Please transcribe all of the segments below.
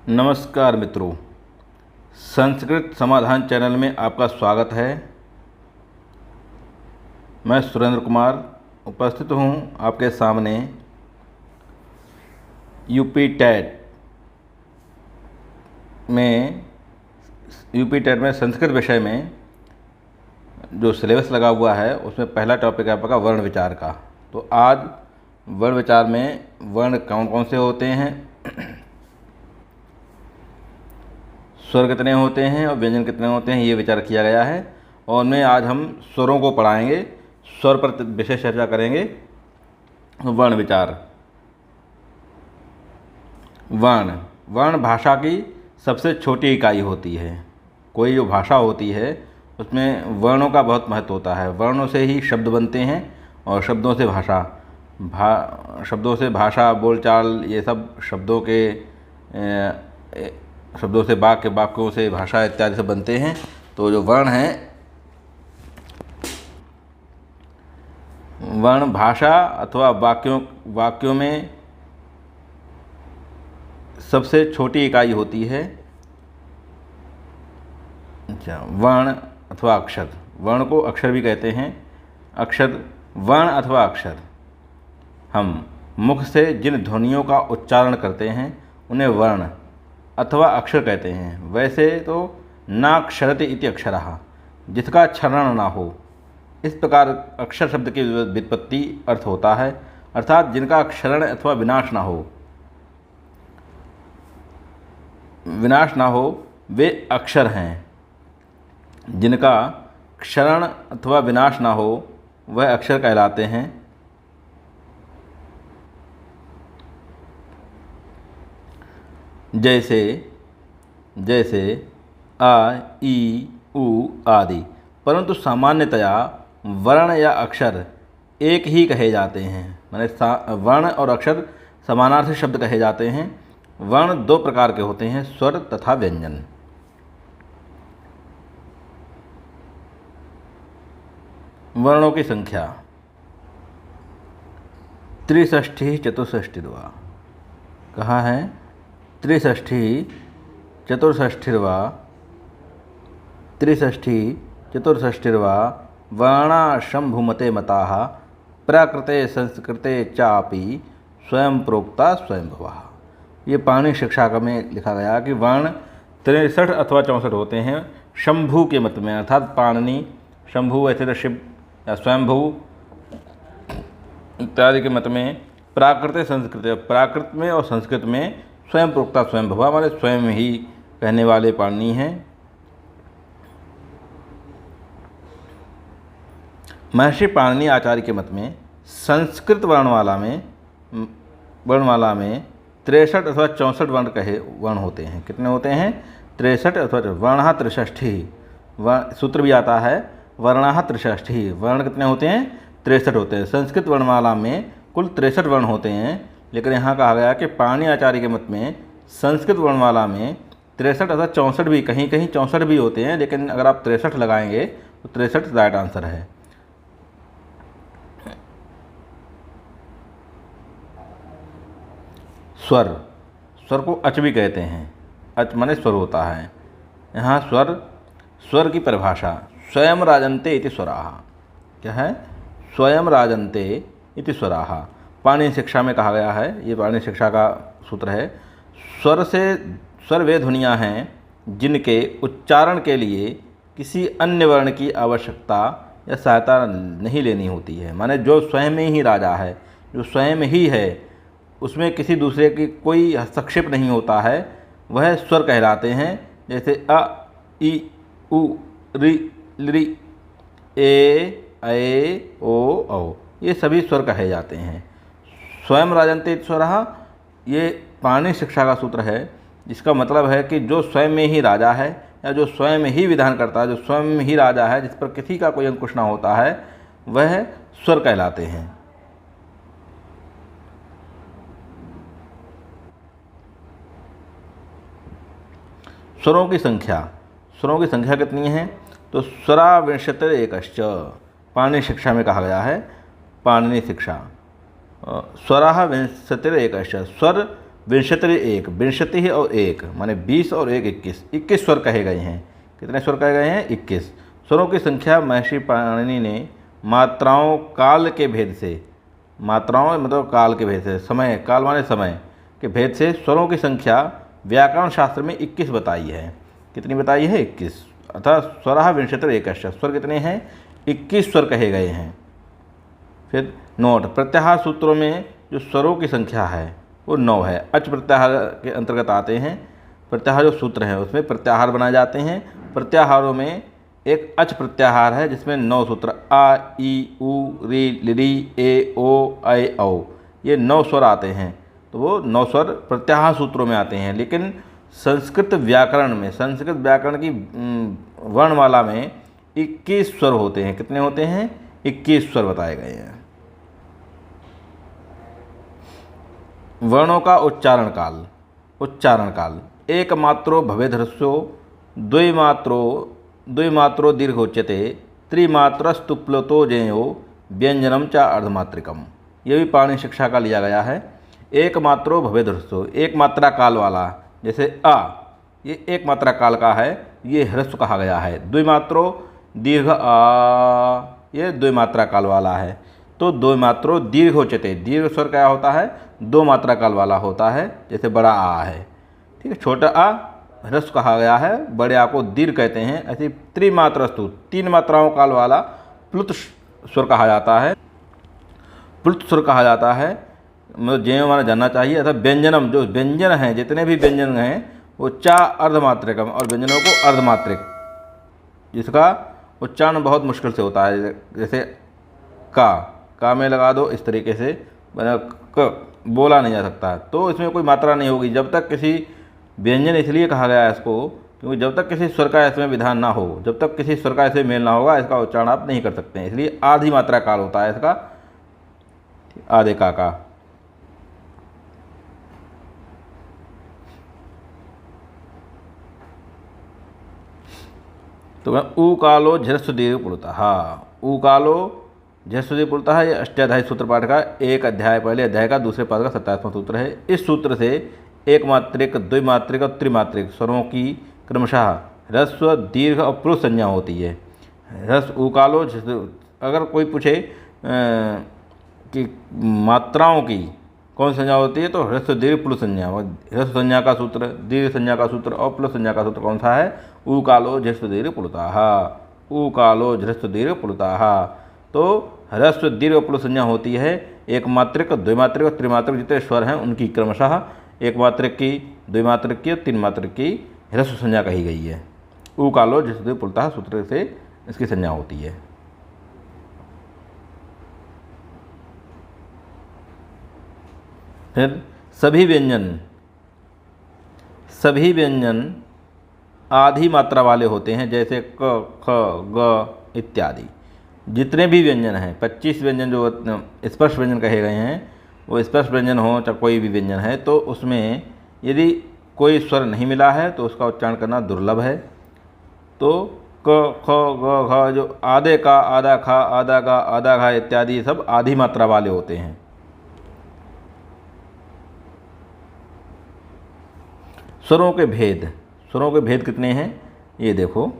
नमस्कार मित्रों, संस्कृत समाधान चैनल में आपका स्वागत है। मैं सुरेंद्र कुमार उपस्थित हूँ आपके सामने यूपी टेट में संस्कृत विषय में जो सिलेबस लगा हुआ है उसमें पहला टॉपिक है आपका वर्ण विचार का। तो आज वर्ण विचार में वर्ण कौन कौन से होते हैं, स्वर कितने होते हैं और व्यंजन कितने होते हैं, ये विचार किया गया है। और उनमें आज हम स्वरों को पढ़ाएंगे, स्वर पर विशेष चर्चा करेंगे। वर्ण विचार। वर्ण भाषा की सबसे छोटी इकाई होती है। कोई जो भाषा होती है उसमें वर्णों का बहुत महत्व होता है। वर्णों से ही शब्द बनते हैं और शब्दों से भाषा बोलचाल, ये सब शब्दों से वाक्यों से भाषा इत्यादि से बनते हैं। तो जो वर्ण हैं, वर्ण भाषा अथवा वाक्यों में सबसे छोटी इकाई होती है। वर्ण अथवा अक्षर। वर्ण को अक्षर भी कहते हैं। वर्ण अथवा अक्षर, हम मुख से जिन ध्वनियों का उच्चारण करते हैं उन्हें वर्ण अथवा अक्षर कहते हैं। वैसे तो नाक्षरति इति अक्षरः, जिसका क्षरण ना हो। इस प्रकार अक्षर शब्द की व्युत्पत्ति अर्थ होता है, अर्थात जिनका क्षरण अथवा विनाश ना हो वे अक्षर हैं। जिनका क्षरण अथवा विनाश ना हो वह अक्षर कहलाते हैं। जैसे आ, ई, उ आदि। परंतु सामान्यतया वर्ण या अक्षर एक ही कहे जाते हैं। माने वर्ण और अक्षर समानार्थी शब्द कहे जाते हैं। वर्ण दो प्रकार के होते हैं, स्वर तथा व्यंजन। वर्णों की संख्या 63 चतुष्षष्टिर्वा। कहाँ है? 63 चतुष्षष्टिर्वा वर्णा शंभुमते मताः प्राकृते संस्कृते चापि स्वयं प्रोक्ता स्वयंभुवः। ये पाणिनि शिक्षा में लिखा गया कि वर्ण 63 अथवा 64 होते हैं शंभु के मत में, अर्थात पाणिनि, शंभु ऐसे तो शिव या स्वयंभू इत्यादि के मत में। प्राकृत में और संस्कृत में स्वयं प्रोक्ता स्वयंभुवः, हमारे स्वयं ही कहने वाले पाणिनि हैं। महर्षि पाणिनि आचार्य के मत में संस्कृत वर्णमाला में 63 अथवा 64 वर्ण होते हैं। कितने होते हैं? 63 अथवा वर्णः त्रिषष्ठिः। सूत्र भी आता है वर्णः त्रिषष्ठिः। वर्ण कितने होते हैं? 63 होते हैं। संस्कृत वर्णमाला में कुल 63 वर्ण होते हैं, लेकिन यहाँ कहा गया कि पाणिनि आचार्य के मत में संस्कृत वर्णमाला में 63 अथवा 64 भी, कहीं कहीं 64 भी होते हैं, लेकिन अगर आप 63 लगाएंगे तो 63 राइट आंसर है। स्वर को अच भी कहते हैं। अच माने स्वर होता है। यहाँ स्वर की परिभाषा स्वयं राजन्ते इति स्वराः। क्या है? स्वयं राजन्ते इति स्वराः। पाणिनि शिक्षा में कहा गया है, ये पाणिनि शिक्षा का सूत्र है। स्वर वे ध्वनियाँ हैं जिनके उच्चारण के लिए किसी अन्य वर्ण की आवश्यकता या सहायता नहीं लेनी होती है। माने जो स्वयं में ही राजा है, जो स्वयं ही है, उसमें किसी दूसरे की कोई हस्तक्षेप नहीं होता है, वह स्वर कहलाते हैं। जैसे अ, ई, उ, रि, लि, ए, ऐ, ओ, औ, ये सभी स्वर कहे जाते हैं। स्वयं राजन्ते इति स्वरः, ये पाणिनि शिक्षा का सूत्र है, जिसका मतलब है कि जो स्वयं में ही राजा है या जो स्वयं ही विधान करता है, जो स्वयं ही राजा है, जिस पर किसी का कोई अंकुश ना होता है, वह स्वर कहलाते हैं। स्वरों की संख्या कितनी है? तो स्वराविंशतिरेकश्च पाणिनि शिक्षा में कहा गया है। पाणिनि शिक्षा स्वराः विंशतिरेकश्च, स्वर विंशति एक, विंशति और एक माने 20 और एक 21, 21 स्वर कहे गए हैं। कितने स्वर कहे गए हैं? 21। स्वरों की संख्या महर्षि पाणिनि ने मात्राओं काल के भेद से, मात्राओं मतलब काल के भेद से, समय, काल माने समय के भेद से स्वरों की संख्या व्याकरण शास्त्र में 21 बताई है। कितनी बताई है? 21। अतः स्वरः विंशति एक, स्वर कितने हैं? 21 स्वर कहे गए हैं। फिर नोट, प्रत्याहार सूत्रों में जो स्वरों की संख्या है वो 9 है। अच प्रत्याहार के अंतर्गत आते हैं। प्रत्याहार जो सूत्र हैं उसमें प्रत्याहार बनाए जाते हैं। प्रत्याहारों में एक अच प्रत्याहार है जिसमें 9 सूत्र आ, ई, उ, री, ली, ए, ओ, ऐ, औ, ये 9 स्वर आते हैं। तो वो 9 स्वर प्रत्याहार सूत्रों में आते हैं। लेकिन संस्कृत व्याकरण में, संस्कृत व्याकरण की वर्णमाला में 21 स्वर होते हैं। कितने होते हैं? 21 स्वर बताए गए हैं। वर्णों का उच्चारण काल, उच्चारण काल, एक मात्रो भवेद ह्रस्वो, द्विमात्रो दीर्घोच्यते, त्रिमात्रस्तुप्लतो जयो, व्यंजनम च अर्धमात्रिकम। ये भी पाणिनि शिक्षा का लिया गया है। एक मात्रो भवेद ह्रस्वो, एक मात्रा काल वाला, जैसे आ, ये एक मात्रा काल का है, ये ह्रस्व कहा गया है। द्विमात्रो दीर्घ आ, ये द्विमात्रा काल वाला है। तो द्विमात्रो दीर्घोच्यते, दीर्घ स्वर क्या होता है? 2 मात्रा काल वाला होता है, जैसे बड़ा आ है। ठीक है, छोटा आ ह्रस्व कहा गया है, बड़े आ को दीर्घ कहते हैं। ऐसे त्रिमात्रस्तु, 3 मात्राओं काल वाला प्लुत स्वर कहा जाता है। प्लुत स्वर कहा जाता है, मतलब ज्ञेय माना जानना चाहिए। अर्थात व्यंजनम, जो व्यंजन हैं, जितने भी व्यंजन हैं वो चा अर्धमात्रिकम, और व्यंजनों को अर्धमात्रिक, जिसका उच्चारण बहुत मुश्किल से होता है। जैसे का में लगा दो, इस तरीके से क बोला नहीं जा सकता। तो इसमें कोई मात्रा नहीं होगी जब तक किसी व्यंजन, इसलिए कहा गया है इसको क्योंकि जब तक किसी स्वर का इसमें विधान ना हो, जब तक किसी स्वर का इसमें मेल ना होगा, इसका उच्चारण आप नहीं कर सकते हैं। इसलिए आधी मात्रा काल होता है इसका, आधे का। तो ऊ कालो झरस्व दीर्घ पुलता, हाँ, ऊ कालो झरस्व दीर्घ पुलता है। ये अष्टाध्यायी सूत्र पाठ का एक अध्याय, पहले अध्याय का दूसरे पाठ का 27वां सूत्र है। इस सूत्र से एक मात्रिक, द्विमात्रिक और त्रिमात्रिक स्वरों की क्रमशः ह्रस्व, दीर्घ और प्लुत संज्ञा होती है। ह्रस्व ऊ कालो, अगर कोई पूछे कि मात्राओं की कौन सी संज्ञा होती है, तो ह्रस्व, दीर्घ, प्लुत संज्ञा। ह्रस्व संज्ञा का सूत्र, दीर्घ संज्ञा का सूत्र और प्लुत संज्ञा का सूत्र कौन सा है? ऊ कालो झरस्व दीर्घ प्लुताः, ऊ कालो झरस्व दीर्घ प्लुताः। तो ह्रस्व, दीर्घ, प्लुत संज्ञा होती है। एक मात्रिक, द्विमात्रिक और त्रिमात्रिक जितने स्वर हैं उनकी क्रमशः एक मात्रिक की, द्विमात्रिक की और तीन मात्रिक की ह्रस्व संज्ञा कही गई है। ऊ कालो झरस्व दीर्घ प्लुताः सूत्र से इसकी संज्ञा होती है। फिर सभी व्यंजन आधी मात्रा वाले होते हैं, जैसे क, ख, ग इत्यादि। जितने भी व्यंजन हैं, 25 व्यंजन जो स्पर्श व्यंजन कहे गए हैं, वो स्पर्श व्यंजन हो चाहे कोई भी व्यंजन है, तो उसमें यदि कोई स्वर नहीं मिला है तो उसका उच्चारण करना दुर्लभ है। तो क, ख, ग, घ जो आधे का, आधा खा, आधा गा, आधा घा इत्यादि सब आधी मात्रा वाले होते हैं। स्वरों के भेद कितने हैं ये देखो।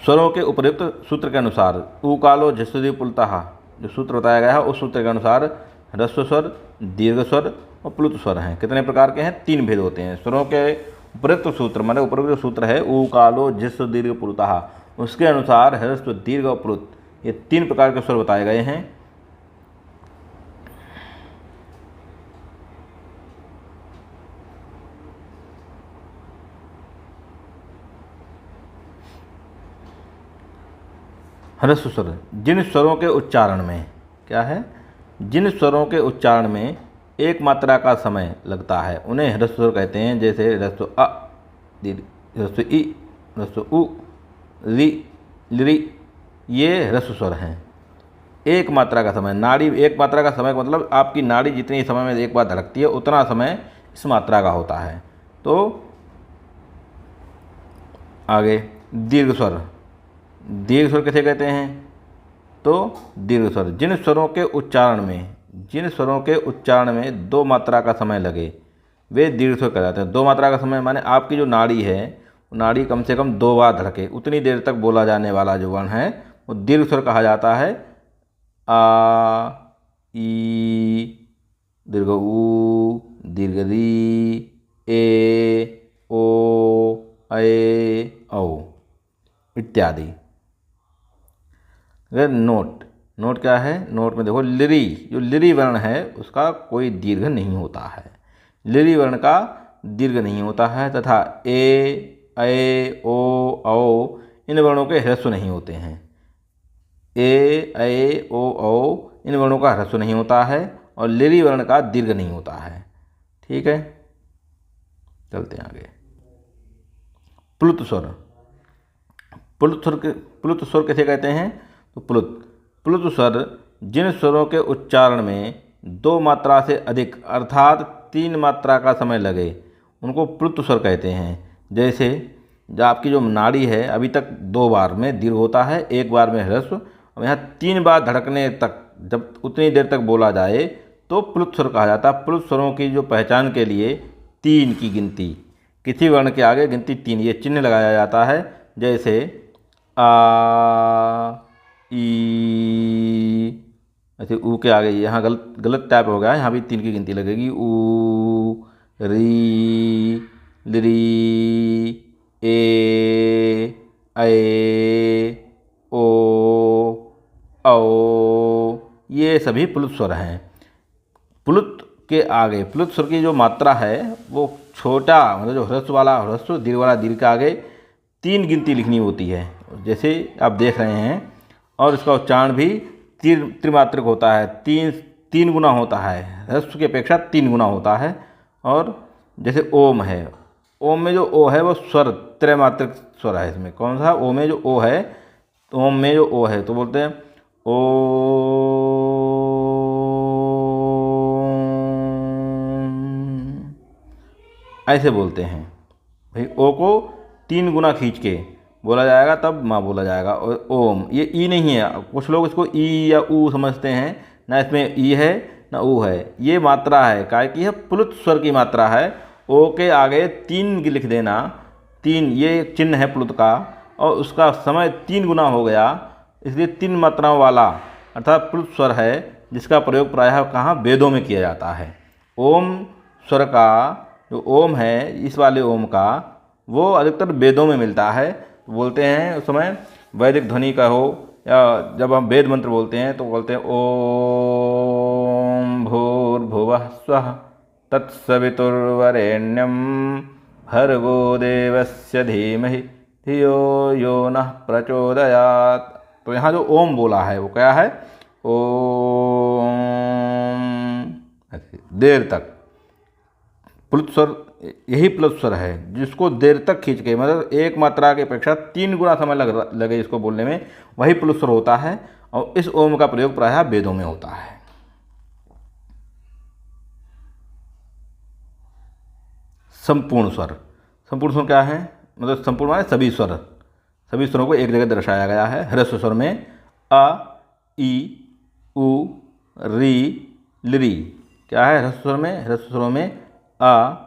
स्वरों के उपयुक्त सूत्र के अनुसार ऊ कालो झरस्व दीर्घ प्लुताः जो सूत्र बताया गया है, उस सूत्र के अनुसार ह्रस्व स्वर, दीर्घ स्वर और प्लुत स्वर हैं। कितने प्रकार के हैं? 3 भेद होते हैं। स्वरों के उपयुक्त सूत्र माने उपयुक्त सूत्र है ऊ कालो झरस्व दीर्घ प्लुताः, उसके अनुसार ह्रस्व, दीर्घ और प्लुत ये 3 प्रकार के स्वर बताए गए हैं। ह्रस्व स्वर, जिन स्वरों के उच्चारण में क्या है, जिन स्वरों के उच्चारण में एक मात्रा का समय लगता है उन्हें ह्रस्व स्वर कहते हैं। जैसे ह्रस्व अ, ह्रस्व इ, ह्रस्व उ, रि, लि, ये ह्रस्व स्वर हैं। एक मात्रा का समय, नाड़ी एक मात्रा का समय मतलब आपकी नाड़ी जितनी समय में एक बार धड़कती है उतना समय इस मात्रा का होता है। तो आगे दीर्घ स्वर, दीर्घ स्वर किसे कहते हैं? तो दीर्घ स्वर जिन स्वरों के उच्चारण में 2 मात्रा का समय लगे वे दीर्घ स्वर कहलाते हैं। 2 मात्रा का समय माने आपकी जो नाड़ी है, वो नाड़ी कम से कम 2 बार धड़के, उतनी देर तक बोला जाने वाला जो वर्ण है वो दीर्घ स्वर कहा जाता है। आ, ई, दीर्घ ऊ, दीर्घ री, ए, ओ, ए, औ इत्यादि। अगर नोट क्या है, नोट में देखो लिरी, जो लिरी वर्ण है उसका कोई दीर्घ नहीं होता है, लिरी वर्ण का दीर्घ नहीं होता है, तथा ए, ओ, औ इन वर्णों के ह्रस्व नहीं होते हैं। ए, ओ, औ इन वर्णों का ह्रस्व नहीं होता है और लिरी वर्ण का दीर्घ नहीं होता है। ठीक है, चलते हैं आगे। प्लुत स्वर। प्लुत स्वर कैसे कहते हैं? तो प्लुत स्वर जिन स्वरों के उच्चारण में 2 मात्रा से अधिक अर्थात 3 मात्रा का समय लगे उनको प्लुत स्वर कहते हैं। जैसे जो आपकी जो नाड़ी है अभी तक 2 बार में दीर्घ होता है, 1 बार में ह्रस्व, और यहाँ 3 बार धड़कने तक जब उतनी देर तक बोला जाए तो प्लुत स्वर कहा जाता है। प्लुत स्वरों की जो पहचान के लिए 3 की गिनती, किसी वर्ण के आगे गिनती 3 ये चिन्ह लगाया जाता है। जैसे आ, ई, ऐसे ऊ के आगे यहाँ गलत टाइप हो गया है, यहाँ भी 3 की गिनती लगेगी। ऊ, री, लिरी, ए, ओ, औ ये सभी प्लुत स्वर हैं। प्लुत के आगे प्लुत स्वर की जो मात्रा है वो छोटा, मतलब जो ह्रस्व वाला ह्रस्व, दीर्घ वाला दीर्घ के आगे 3 गिनती लिखनी होती है, जैसे आप देख रहे हैं। और इसका उच्चारण भी त्रिमात्रिक होता है, 3 गुना होता है, ह्रस्व की अपेक्षा 3 गुना होता है। और जैसे ओम है, ओम में जो ओ है वो स्वर त्रैमात्रिक स्वर है। इसमें कौन सा? ओ में जो ओ है, ओम में जो ओ है तो बोलते हैं ओ, ऐसे बोलते हैं भाई। ओ को 3 गुना खींच के बोला जाएगा तब माँ बोला जाएगा। और ओम ये ई नहीं है, कुछ लोग इसको ई या ऊ समझते हैं, ना इसमें ई है ना ऊ है, ये मात्रा है, काय की है, प्लुत स्वर की मात्रा है। ओ के आगे 3 लिख देना, 3 ये चिन्ह है प्लुत का, और उसका समय 3 गुना हो गया, इसलिए 3 मात्राओं वाला अर्थात प्लुत स्वर है, जिसका प्रयोग प्रायः कहाँ? वेदों में किया जाता है। ओम स्वर का जो ओम है, इस वाले ओम का, वो अधिकतर वेदों में मिलता है। बोलते हैं उस समय वैदिक ध्वनि का हो, या जब हम वेद मंत्र बोलते हैं तो बोलते हैं ओम भूर्भुवः स्वः तत्सवितुर्वरेण्यं भर्गो देवस्य धीमहि धियो यो नः प्रचोदयात्। तो यहाँ जो ओम बोला है वो क्या है? ओम, देर तक प्लुत स्वर, यही प्लुत स्वर है जिसको देर तक खींच के, मतलब 1 मात्रा की अपेक्षा 3 गुना समय लगे इसको बोलने में, वही प्लुत स्वर होता है। और इस ओम का प्रयोग प्रायः वेदों में होता है। संपूर्ण स्वर। संपूर्ण स्वर क्या है? मतलब संपूर्ण माने सभी स्वर, सभी स्वरों को एक जगह दर्शाया गया है। ह्रस्व स्वर में अ, ई, उ, री, लिरी क्या है? ह्रस्व स्वर में, ह्रस्व स्वरों में अ,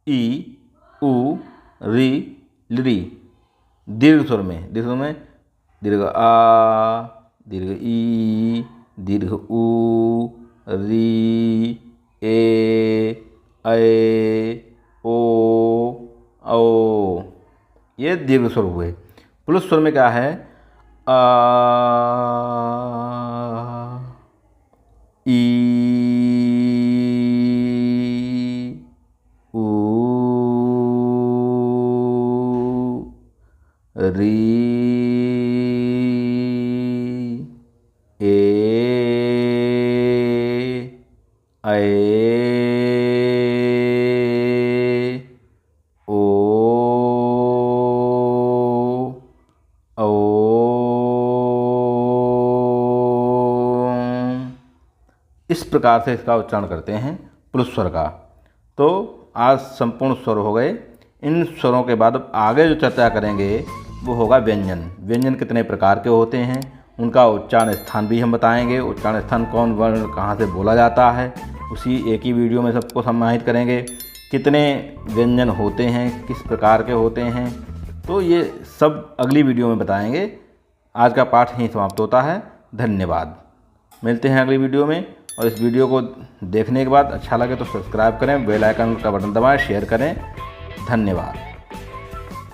ई, उ, री, लिरी। दीर्घ स्वर में, दीर्घ स्वर में दीर्घ आ, दीर्घ ई, दीर्घ उ, री, ए, ओ, औ ये दीर्घ स्वर हुए। प्लुत स्वर में क्या है? आ, ई, उ, री, ए, ओ, औ। इस प्रकार से इसका उच्चारण करते हैं प्लुत स्वर का। तो आज संपूर्ण स्वर हो गए। इन स्वरों के बाद अब आगे जो चर्चा करेंगे वो होगा व्यंजन। व्यंजन कितने प्रकार के होते हैं, उनका उच्चारण स्थान भी हम बताएंगे। उच्चारण स्थान कौन वर्ण कहाँ से बोला जाता है, उसी एक ही वीडियो में सबको समाहित करेंगे। कितने व्यंजन होते हैं, किस प्रकार के होते हैं, तो ये सब अगली वीडियो में बताएंगे। आज का पाठ यहीं समाप्त होता है। धन्यवाद। मिलते हैं अगली वीडियो में। और इस वीडियो को देखने के बाद अच्छा लगे तो सब्सक्राइब करें, बेल आइकन का बटन दबाएं, शेयर करें। धन्यवाद।